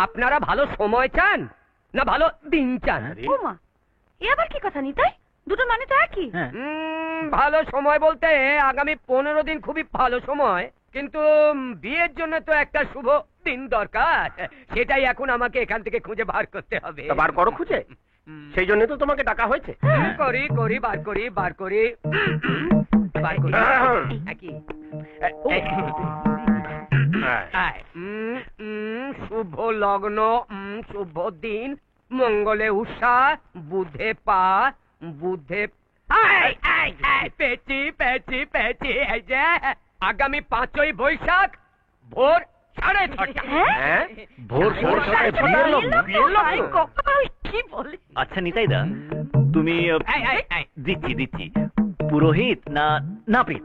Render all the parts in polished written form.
আপনারা ভালো সময় চান না ভালো দিন চান? ওমা, এ আবার কি কথা নিতাই? দুটোর মানে তো একই। ভালো সময় বলতে আগামী 15 দিন খুবই ভালো সময়, কিন্তু বিয়ের জন্য তো একটা শুভ দিন দরকার। সেটাই এখন আমাকে এখান থেকে খুঁজে বার করতে হবে। বার করো খুঁজে, সেই জন্য তো তোমাকে ডাকা হয়েছে। করি করি বার করি বার করি বার করি একই। শুভ লগ্ন, শুভ দিন, মঙ্গলে উষা, বুধে পা, বুধে পেঁচি পেঁচি পেঁচি। এই যে আগামী 5ই বৈশাখ ভোর 6:30। ভোর 6:30 কি বলে? আচ্ছা নিতাইদা, তুমি দিচ্ছি পুরোহিত না নাপিত?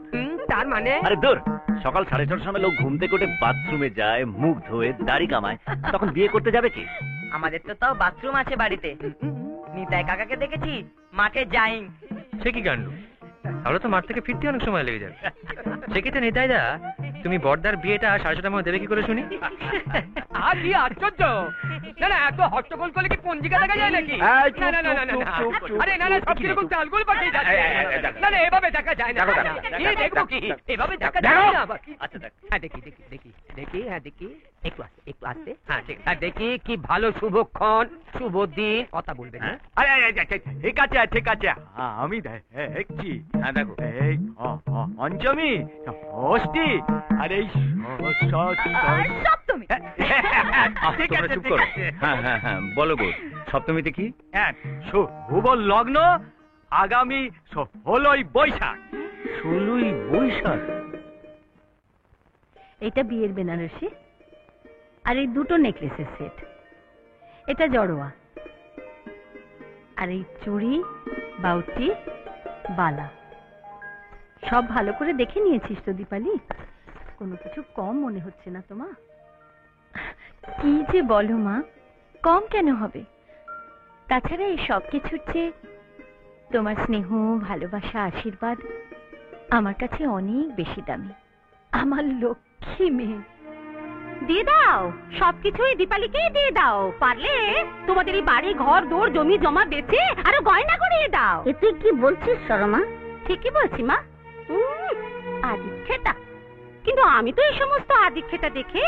তার মানে আরে দূর, সকাল 6:30টার সময় লোক ঘুম থেকে উঠে বাথরুমে যায়, মুখ ধোয়ে, দাড়ি কামায়, তখন বিয়ে করতে যাবে কি? আমাদের তো তাও বাথরুম আছে বাড়িতে। নিতাই কাকাকে দেখেছি মাঠে যাই। সে কি কাণ্ড, তাহলে তো মাঠ থেকে ফিরতে অনেক সময় লেগে যাবে। সেক্ষেত্রে নিতাইদা, তুমি বড়দার বিয়েটা 6:30টার মধ্যে দেবে কি করে শুনি? আর কি আশ্চর্য! না না, এত হট্টগোল করলে কি পঞ্জিকা দেখা যায় নাকি? না না না না না, আরে না না, সব কিরকম চালগোল পাঠিয়ে যাচ্ছে। না না, এভাবে দেখা যায় না। কি দেখবো কি, এভাবে দেখা যায় না। আচ্ছা দেখ, হ্যাঁ দেখি দেখি দেখি দেখি, হ্যাঁ দেখি, একটু আসতে একটু আসতে। হ্যাঁ ঠিক, আর দেখি কি ভালো শুভক্ষণ, শুভ দিন। কথা বলবেন না? ঠিক আছে ঠিক আছে, আমি দেখছি। হ্যাঁ দেখো, এই পঞ্চমী, ষষ্ঠী, আর এই সপ্তমী। ঠিক আছে চুপ করো। হ্যাঁ হ্যাঁ হ্যাঁ, বলো গো, সপ্তমীতে কি? শুভ লগ্ন আগামী 16ই বৈশাখ। 16ই বৈশাখ? এটা বিয়ের বেনারসি, আর এই দুটো নেকলেসের সেট। এটা জড়োয়া, আর এই চুড়ি, বাউটি, বালা সব ভালো করে দেখে নিয়েছিস তো দীপালি? কোনো কিছু কম মনে হচ্ছে না তো মা? কি যে বলো মা, কম কেন হবে? তাছাড়া এই সব কিছুর চেয়ে তোমার স্নেহ, ভালোবাসা, আশীর্বাদ আমার কাছে অনেক বেশি দামি। আমার লক্ষ্মী মেয়ে। দিয়ে দাও, সবকিছুই দীপালিকেই দিয়ে দাও। পারলে তোমাদের এই বাড়ি, ঘর, দৌড়, জমি জমা বেচে আরো গয়না করিয়ে দাও। এ তুই কি বলছিস সরমা? ঠিকই বলছি মা। আদিক্ষেতা, কিন্তু আমি তো এই সমস্ত আদিক্ষেতা দেখে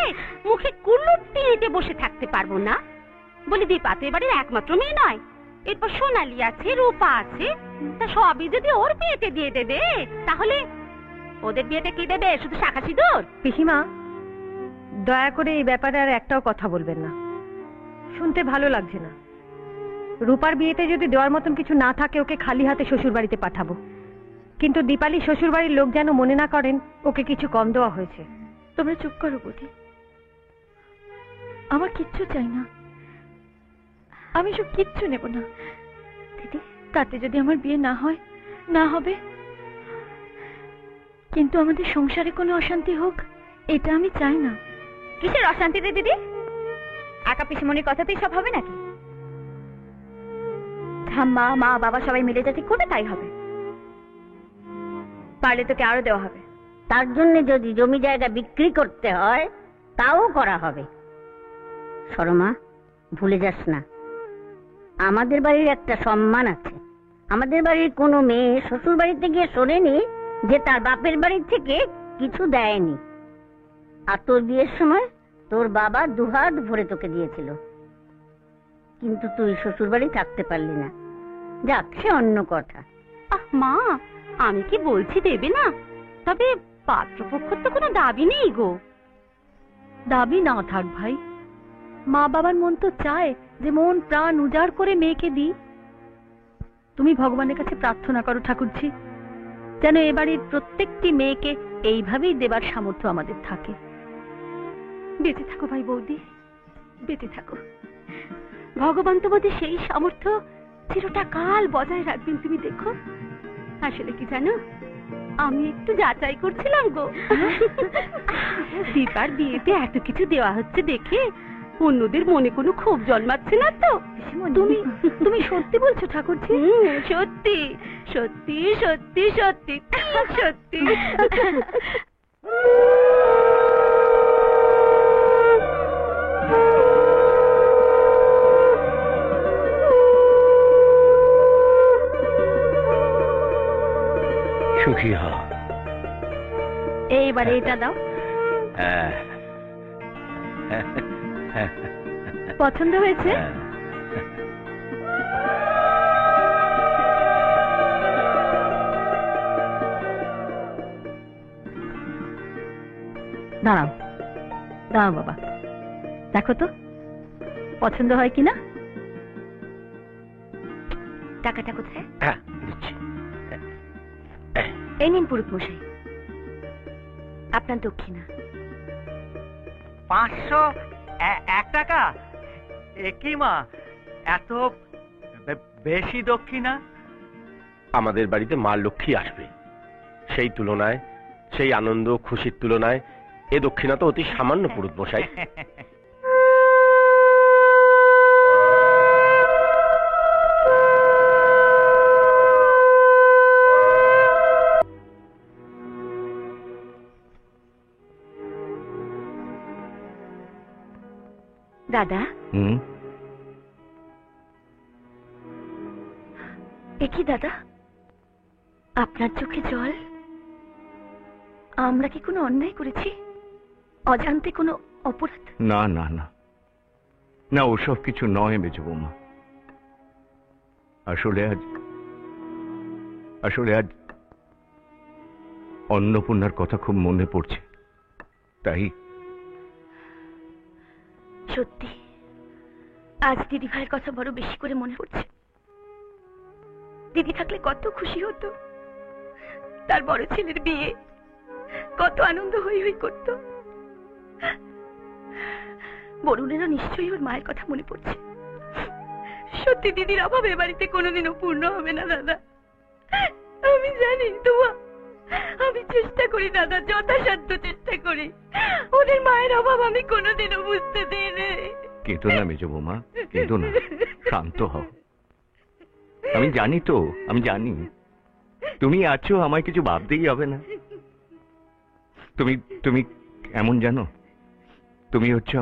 মুখে কুলুপটি এঁটে বসে থাকতে পারবো না। বলি দীপা তো এবারের একমাত্র মেয়ে নয়, এরপর সোনালি আছে, রূপা আছে, তা সবই যদি ওর বিয়েতে দিয়ে দেবে, তাহলে ওদের বিয়েতে কি দেবে? শুধু শাখা সিঁদুর? পিসিমা, দয়া করে এই ব্যাপারে আর একটাও কথা বলবেন না, শুনতে ভালো লাগছে না। রূপার বিয়েতে যদি দেওয়ার মতন কিছু না থাকে, ওকে খালি হাতে শ্বশুর বাড়িতে পাঠাবো, কিন্তু দীপালি শ্বশুর বাড়ির লোক যেন মনে না করেন ওকে কিছু কম দেওয়া হয়েছে। তোমরা চুপ করো বৌদি, আমার কিচ্ছু চাই না, আমি সব কিচ্ছু নেব না। দিদি, তাতে যদি আমার বিয়ে না হয়, না হবে, কিন্তু আমাদের সংসারে কোনো অশান্তি হোক, এটা আমি চাই না। কিসের অশান্তিতে দিদি? একা পিসিমনির কথাতেই সব হবে নাকি? ঠাম্মা, মা, বাবা সবাই মিলে যা ঠিক করবে তাই হবে। পারলে তোকে আরো দেওয়া হবে। তার জন্য যদি জমি জায়গা বিক্রি করতে হয়, তাও করা হবে। শর্মা, ভুলে যাস না, আমাদের বাড়ির একটা সম্মান আছে। আমাদের বাড়ির কোনো মেয়ে শ্বশুর বাড়িতে গিয়ে শোনেনি যে তার বাপের বাড়ির থেকে কিছু দেয়নি। আর তোর বিয়ের সময় তোর বাবা দুহাত ভরে তোকে দিয়েছিল, কিন্তু তুই শ্বশুর বাড়ি থাকতে পারলি না। যাক, সে অন্য কথা। মা, আমি কি বলছি দেবে না, তবে পাত্রপক্ষের তো কোনো দাবি নেই গো। দাবি না থাক ভাই, মা বাবার মন তো চায় যে মন প্রাণ উজাড় করে মেয়েকে দিই। তুমি ভগবানের কাছে প্রার্থনা করো ঠাকুরজি, যেন এ বাড়ির প্রত্যেকটি মেয়েকে এইভাবেই দেবার সামর্থ্য আমাদের থাকে। বেঁচে থাকো ভাই বৌদি, বেঁচে থাকো। ভগবান তোমাদের সেই সামর্থ্য চিরটা কাল বজায় রাখবেন, তুমি দেখো। আসলে কি জানো, আমি একটু যাচাই করছিলাম গো, দীপার বিয়েতে এত কিছু দেওয়া হচ্ছে দেখে অন্যদের মনে কোনো ক্ষোভ জন্মাচ্ছে না তো? তুমি তুমি সত্যি বলছো ঠাকুরজি? সত্যি সত্যি সত্যি সত্যি সত্যি। সুখী হও। এইবারে এটা দাও। পছন্দ হয়েছে? দাঁড়াও দাঁড়াও বাবা, দেখো তো পছন্দ হয় কিনা। টাকাটা কোথায়? দিচ্ছি। এই নিন পুরুত মশাই, আপনার দক্ষিণা। 501 টাকা? একই মা, এত বেশি দক্ষিণা? আমাদের বাড়িতে মা লক্ষ্মী আসবে, সেই তুলনায়, সেই আনন্দ খুশির তুলনায় এ দক্ষিণা তো অতি সামান্য পুরুত মশাই। দাদা, একই দাদা, আপনার চোখে জল? আমরা কি কোনো অন্যায় করেছি? অজান্তে কোনো অপরাধ? না না না না, ওসব কিছু নয় মেজ বৌমা। আসলে আজ অন্নপূর্ণার কথা খুব মনে পড়ছে, তাই। সত্যি আজ দিদি ভাইয়ের কথা বড় বেশি করে মনে পড়ছে। দিদি থাকলে কত খুশি হতো, তার বড় ছেলের বিয়ে কত আনন্দ হই হই করত। বরুণেরও নিশ্চয়ই ওর মায়ের কথা মনে পড়ছে। সত্যি দিদির অভাবে বাড়িতে কোনোদিনও পূর্ণ হবে না দাদা, আমি জানি। তোমা আমি চেষ্টা করি দাদা, যথাসাধ্য চেষ্টা করি, ওদের মায়ের অভাব আমি কোনোদিনও বুঝতে দিই না। কেঁদো না মেজ বৌমা, কেঁদো না, শান্ত হও। আমি জানি তো, আমি জানি তুমি আছো, আমায় কিছু ভাবতেই হবে না। তুমি এমন জানো, তুমি হচ্ছে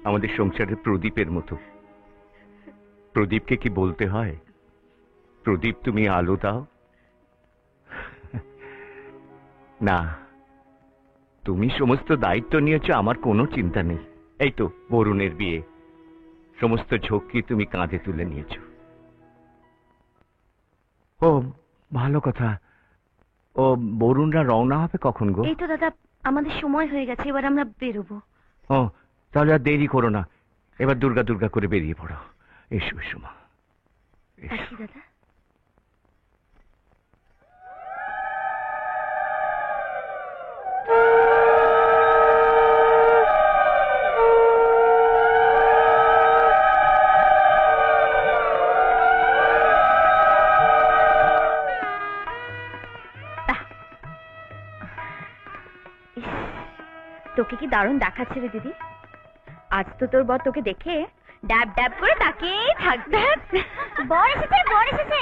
আমাদের সংসারের প্রদীপের মতো। প্রদীপকে কি বলতে হয়, প্রদীপ তুমি আলো দাও? না, তুমি সমস্ত দায়িত্ব নিয়েছো, আমার কোনো চিন্তা নেই। এই তো বরুণের বিয়ে, সমস্ত ঝক্কি তুমি কাঁধে তুলে নিয়েছো। ও ভালো কথা, ও বরুণরা রওনা হবে কখন গো? এই তো দাদা আমাদের সময় হয়ে গেছে, এবার আমরা বেরোবো। ও তাহলে আর দেরি করো না, এবার দুর্গা দুর্গা করে বেরিয়ে পড়ো। এসো এসো মা, আসি দাদা। তোকে কি দারুণ দেখাচ্ছে রে দিদি, আজ তো তোর বর তোকে দেখে ড্যাব ড্যাব করে তাকিয়েই থাকবে। বর এসেছে, বর এসেছে।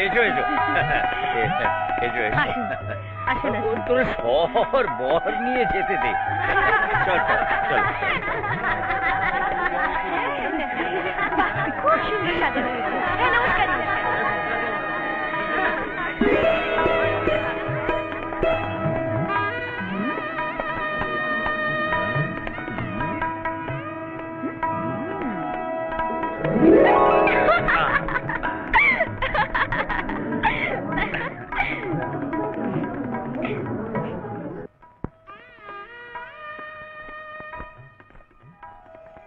এসো এসো এসো এসো, আসুন আসুন। তোর শহর বর নিয়ে যেতে দে। চল চল চল। খুব সুন্দর সাজানো হয়েছে। নমস্কার।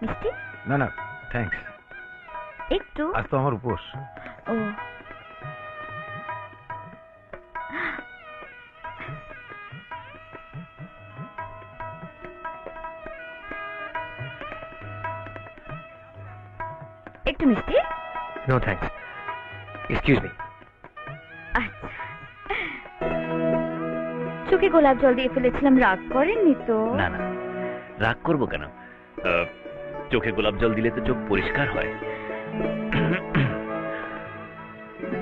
মিষ্টি? না না থ্যাঙ্কস, একটু। আজ তো আমার উপোস। ও একটু মিষ্টি? No thanks, excuse me. আচ্ছা, চোখে গোলাপ জল দিয়ে ফেলেছিলাম, রাগ করেননি তো? না না, রাগ করবো কেন? চোখে গোলাপ জল দিলে তো চোখ পরিষ্কার হয়,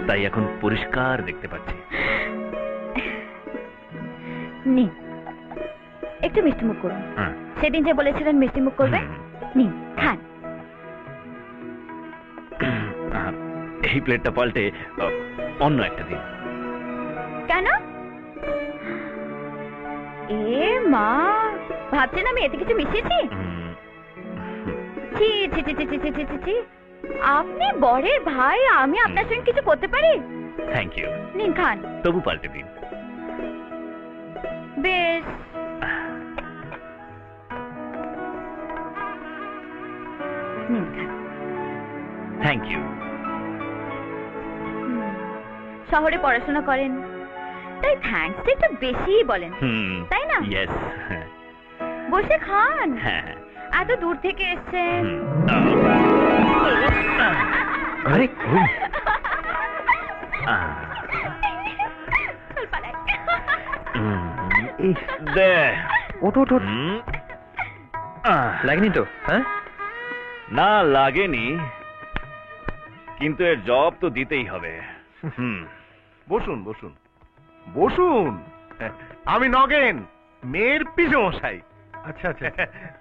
তাই এখন পরিষ্কার দেখতে পাচ্ছি। নিন, একটু মিষ্টি মুখ করুন। সেদিন যে বলেছিলেন মিষ্টি মুখ করবে, নিন খান। এই প্লেটটা পাল্টে অন্য একটা দিন। কেন? এ মা, ভাবছেন আমি এতে কিছু মিশিয়েছি? ছি ছি ছি ছি ছি ছি ছি, আপনি বরের ভাই, আমি আপনার সঙ্গে কিছু করতে পারি? Thank you. নিন খান। তবু পাল্টে দিন। বেশ। নিন খান। Thank you. শহরে পড়াশোনা করেন, তাই থ্যাঙ্কসটা একটু বেশিই বলেন, তাই না? ইয়েস। বসে খান, হ্যাঁ। এত দূর থেকে এসছেন। আরে লাগেনি তো? হ্যাঁ, না লাগেনি, কিন্তু এর জবাব তো দিতেই হবে। বসুন বসুন বসুন। আমি নগেন, মেয়ের পিসমশাই। আচ্ছা আচ্ছা,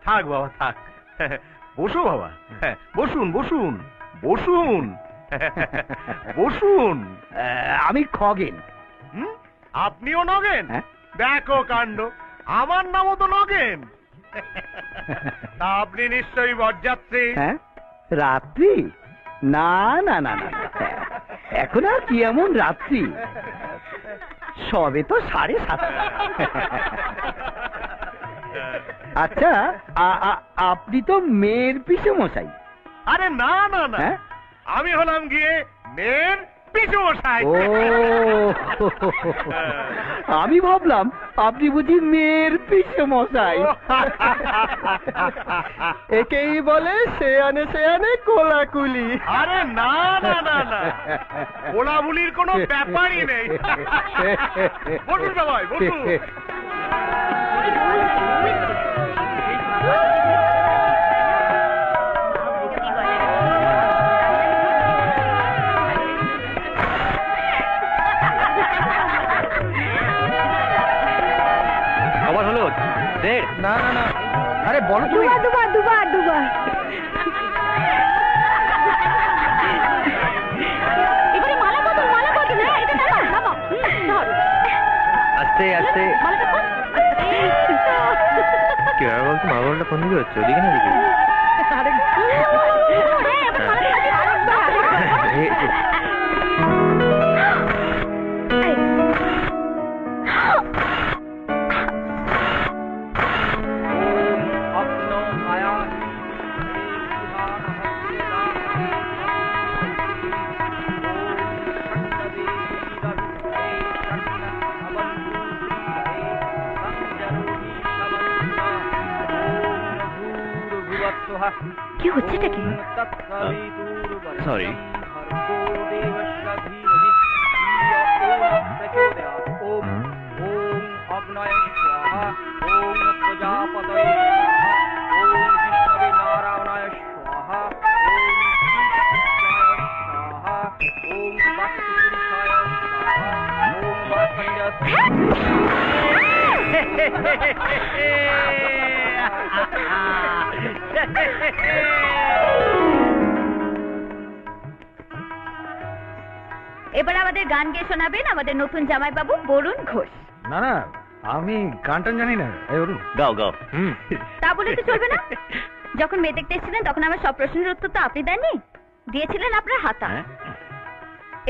থাক বাবা থাক, বসো বাবা, বসুন বসুন বসুন বসুন। আমি খগেন। আপনিও নগেন? দেখো কাণ্ড, আমার নামও তো নগেন। তা আপনি নিশ্চয়ই বরযাত্রী? হ্যাঁ, রাত্রি? না না না না, এখন আর কি এমন রাত্রি, সবে তো 7:30। আচ্ছা, আপনি তো মেয়ের পিসমশাই? আরে না না না, আমি হলাম গিয়ে মেয়ের পিসমশাই। ও, আমি ভাবলাম আপনি বুঝি মেয়ের পিসমশাই। একেই বলে সেয়ানে সেয়ানে কোলাকুলি। আরে না না না না, কোলাকুলির কোনো ব্যাপারই নেই। বসুন সবাই বসুন। আবার হলো? না না না, আরে বলো তুমি। দুবার দুবার দুবার। এবারে মালা কত, মালা কত? না, এটা নামা নামা। ধর। আস্তে আস্তে। মালাটা কত? কি আর বলতো, মাগলটা কোন দিকে হচ্ছে, ওদিকে না দিকে? আরে এবার মালাটা কি হচ্ছেটা কি? সরি। এবার আমাদের গান গেয়ে শোনাবেন আমাদের নতুন জামাইবাবু বরুণ ঘোষ। না না, আমি গানটান জানি না। গাও গাও। তা বলে তো চলবে না। যখন মেয়ে দেখতে এসেছিলেন তখন আমার সব প্রশ্নের উত্তর তো আপনি দেননি, দিয়েছিলেন আপনার হাতা।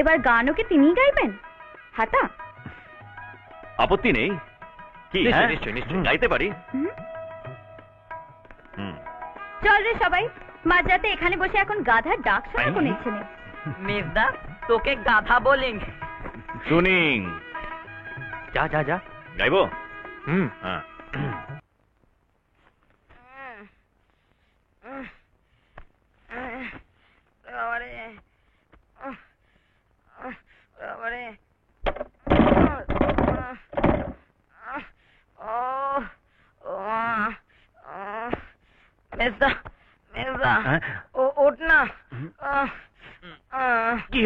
এবার গানও কি তিনিই গাইবেন? হাতা? আপত্তি নেই কি? নিশ্চয় নিশ্চয় গাইতে পারি। চল রে সবাই, মাঝরাতে এখানে বসে এখন গাধার ডাক শোনার কোনো ইচ্ছে নেই। মির্জা, তোকে গাধা বলিং। শুনিং। যা যা যা, গাইবো? হ্যাঁ। মির্জা,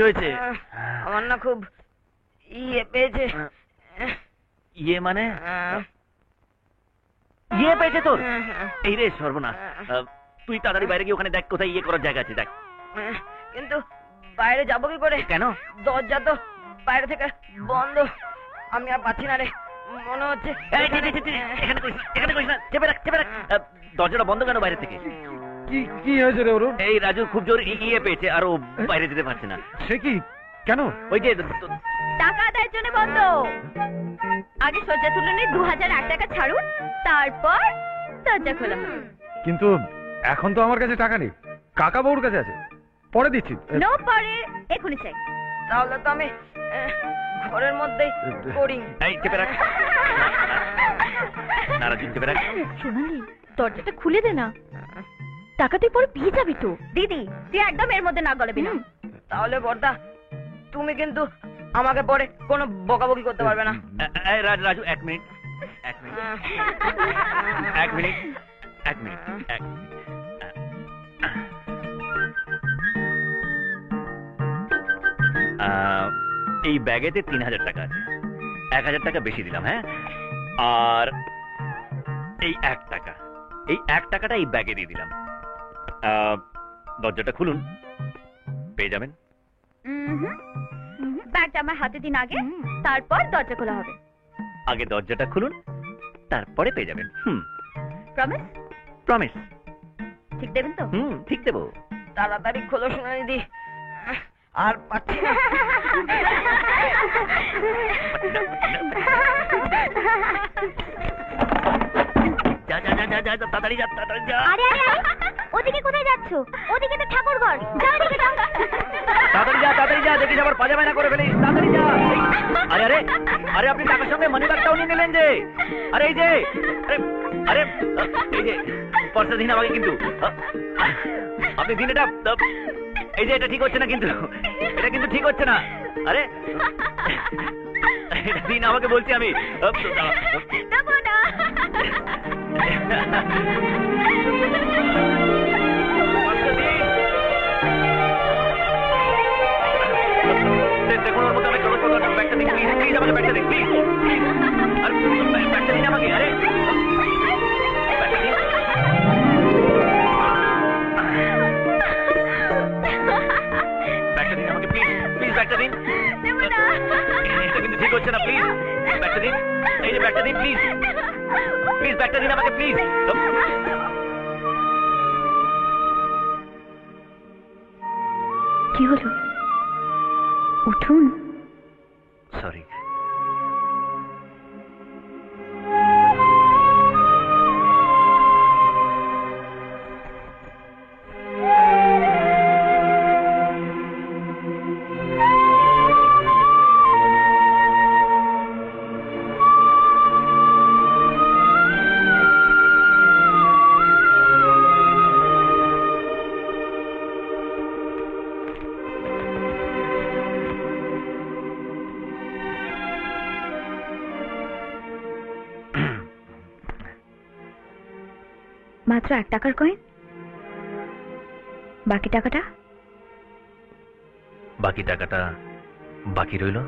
হয়েছে? আমার না খুব ইয়ে পেয়েছে। ইয়ে মানে? ইয়ে পেয়েছে তোর? এই রে সর্বনাশ, তুই তাড়াতাড়ি বাইরে গিয়ে ওখানে দেখ কোথায় ইয়ে করার জায়গা আছে, দেখ। কিন্তু বাইরে যাবো কি করে? কেন? দরজা তো বাইরে থেকে বন্ধ, আমি আর পাচ্ছি না রে, মনে হচ্ছে। এখানে করিস না, চেপে রাখ, চেপে রাখ। দরজাটা বন্ধ কেন বাইরে থেকে? কি হয়েছে রে অরুণ? এই রাজু খুব জোর ইয়ে পেয়েছে আর ও বাইরে যেতে পারছে না। সে কি? কেন? ওই যে টাকা আদায়ের জন্য বন্ধ। আগে সজ্জা তুলনে 2001 টাকা ছাড়ুন, তারপর দরজা খোলা হবে। কিন্তু এখন তো আমার কাছে টাকা নেই, কাকা বউর কাছে আছে, পরে দিচ্ছি। নো পরে, এখনই চাই। তাহলে তো আমি ঘরের মধ্যেই করি। এই চেপে রাখ না রাজু, চেপে রাখ। সোনালি, দরজাটা খুলে দে না, টাকা তুই পরে পেয়ে যাবি তো। দিদি, তুই একদম এর মধ্যে না গলাবি না। তাহলে বর্দা, তুমি কিন্তু আমাকে পরে কোনো বকাবকি করতে পারবে না। রাজু, এক মিনিট। এই ব্যাগেতে 3000 টাকা আছে, 1000 টাকা বেশি দিলাম। হ্যাঁ, আর এই 1 টাকা, এই 1 টাকাটা এই ব্যাগে দিয়ে দিলাম। দরজাটা খুলুন, পেয়ে যাবেন। ব্যাগটা আমার হাতে দিন আগে, তারপর দরজা খোলা হবে। আগে দরজাটা খুলুন, তারপরে পেয়ে যাবেন। প্রমিস? প্রমিস। ঠিক দেবেন তো? ঠিক দেবো। তাড়াতাড়ি খোলো সোনালি দি, আর পাচ্ছি না। যা যা যা যা যা, তাড়াতাড়ি যা, তাড়াতাড়ি যা। আরে আরে আরে, ওদিকে কোথায় যাচ্ছো? ওদিকে তো ঠাকুর ঘর, যাও ওদিকে যাও। তাড়াতাড়ি যা, তাড়াতাড়ি যা, দেখিস আবার পাজামা না করে ফেলিস। তাড়াতাড়ি যা। আরে আরে আরে, আপনি টাকার সঙ্গে মানি ব্যাগটাও নিয়ে নিলেন যে? আরে এই যে, আরে আরে এই যে পার্সটা দিন আমাকে, কিন্তু আপনি দিন এটা। এই যে এটা ঠিক হচ্ছে না, কিন্তু এটা কিন্তু ঠিক হচ্ছে না। আরে এটা দিন আমাকে, বলছি আমি। দেবো না। দেখুন ওর মধ্যে আমি ব্যাগটা দিন, প্লিজ প্লিজ আমাকে ব্যাগটা দিন, প্লিজ প্লিজ। আর ব্যাগটা দিন আমাকে। আরে ব্যাগটা দিন। ব্যাগটা দিন আমাকে, প্লিজ প্লিজ, ব্যাগটা দিন। এটা কিন্তু ঠিক হচ্ছে না, প্লিজ ব্যাগটা দিন। এই যে ব্যাগটা দিন, প্লিজ প্লিজ, ব্যাগটা দিন আমাকে, প্লিজ। কি হলো? উঠুন। সরি। মাত্র 1 টাকার কয়েন, বাকি টাকাটা? বাকি টাকাটা বাকি রইল।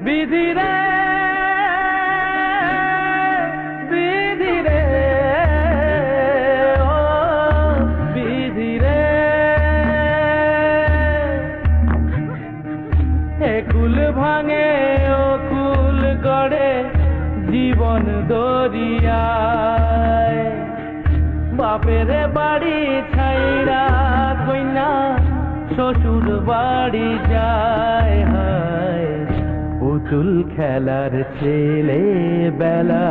বিধি রে, বিধি রে, ও বিধি রে, একুল ভাঙে ও কুল গড়ে জীবন দরিয়ায়, বাপের বাড়ি ছাইরা কইনা শ্বশুর বাড়ি যায়। হায় পুতুল খেলার ছেলে বেলা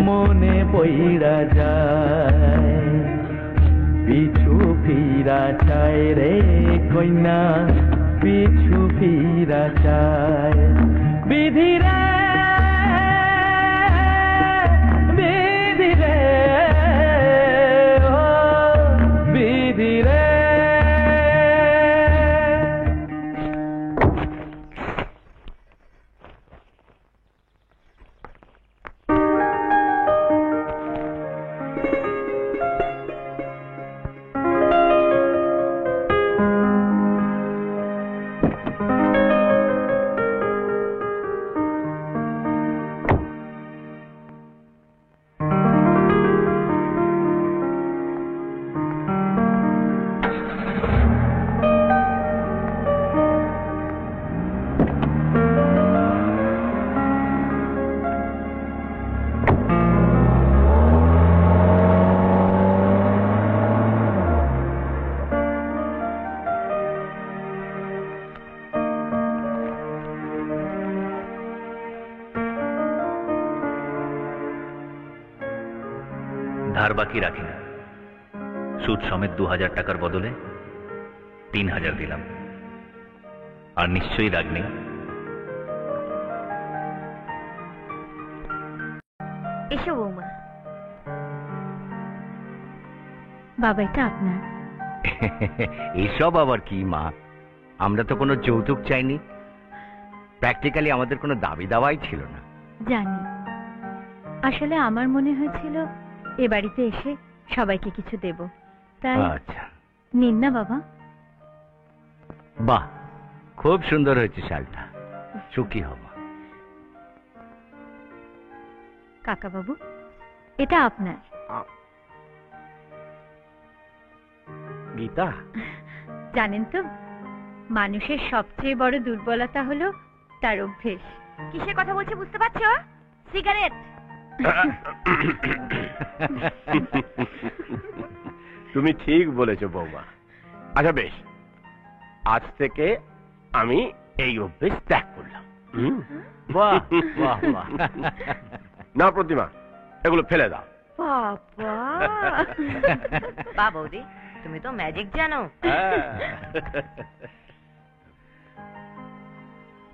মনে পইড়া যায়, পিছু ফিরা চায় রে কইনা, পিছু ফিরা চায়। বিধি রে, বিধি রে, ও বিধি রে। ধার বাকি রাখি না, সুদ সমেত 2000 টাকার বদলে 3000 দিলাম। আর নিশ্চয়ই রাগ নেই। এসো বৌমা। বাবা এটা আপনার। এসব আবার কি মা, আমরা তো কোনো যৌতুক চাইনি, প্র্যাকটিক্যালি আমাদের কোনো দাবি দাওয়াই ছিল না। জানি, আসলে আমার মনে হয়েছিল এ বাড়িতে এসে সবাইকে কিছু দেব, তাই। আচ্ছা নিন না বাবা। বাহ, খুব সুন্দর হয়েছে শালটা, সুখী হব। কাকা বাবু এটা আপনার। গীতা, জানেন তো মানুষের সবচেয়ে বড় দুর্বলতা হলো তার অভ্যেস। কিসের কথা বলছে বুঝতে পারছো? সিগারেট। তুমি ঠিক বলেছো বৌমা। আচ্ছা বেশ, আজ থেকে আমি এই অভ্যেস ত্যাগ করলাম। বাহ বাহ বাহ। না প্রতিমা, এগুলো ফেলে দাও। বাবা বা বৌদি, তুমি তো ম্যাজিক জানো।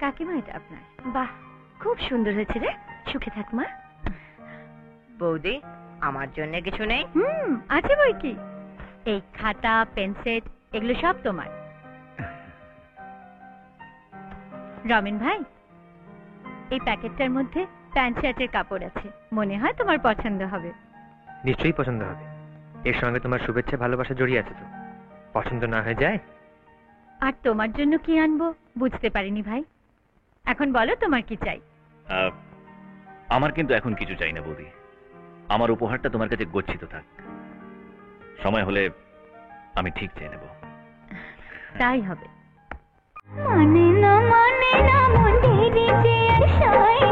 কাকিমা এটা আপনার। বাহ, খুব সুন্দর হয়েছে রে, সুখে থাক মা। বৌদি, আমার জন্য কিছু নেই? আছে বই কি, এই খাতা পেনসেট এগুলো সব তোমার। রমেন ভাই, এই প্যাকেটটার মধ্যে প্যান্ট শার্টের কাপড় আছে, মনে হয় তোমার পছন্দ হবে। নিশ্চয়ই পছন্দ হবে, এর সঙ্গে তোমার শুভেচ্ছা ভালোবাসা জড়িয়ে আছে তো, পছন্দ না হয়ে যায়? আর তোমার জন্য কি আনবো বুঝতে পারিনি ভাই, এখন বলো তোমার কি চাই। আমার কিন্তু এখন কিছু চাই না বৌদি, আমার উপহারটা তোমার কাছে গচ্ছিত থাক, সময় হলে আমি ঠিক চেয়ে নেব। তাই হবে। মানে না মন ধীরে যে আশায়